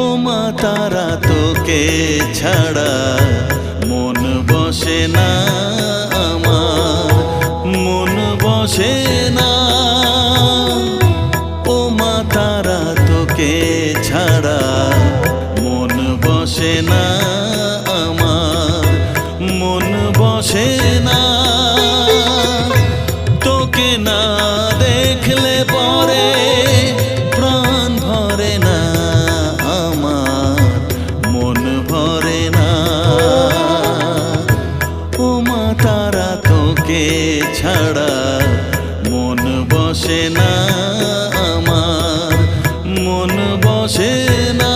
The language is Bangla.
ও মা তারা তোকে ছাড়া মন বসে না আমার, মন বসে না। ও মা তারা তোকে ছাড়া মন বসে না আমার, মন বসে না। তোকে না দেখলে পরে প্রাণ ভরে না আমার, মন ভরে না। ও মা তারা তোকে ছাড়া মন বসে না আমার, মন বসে না।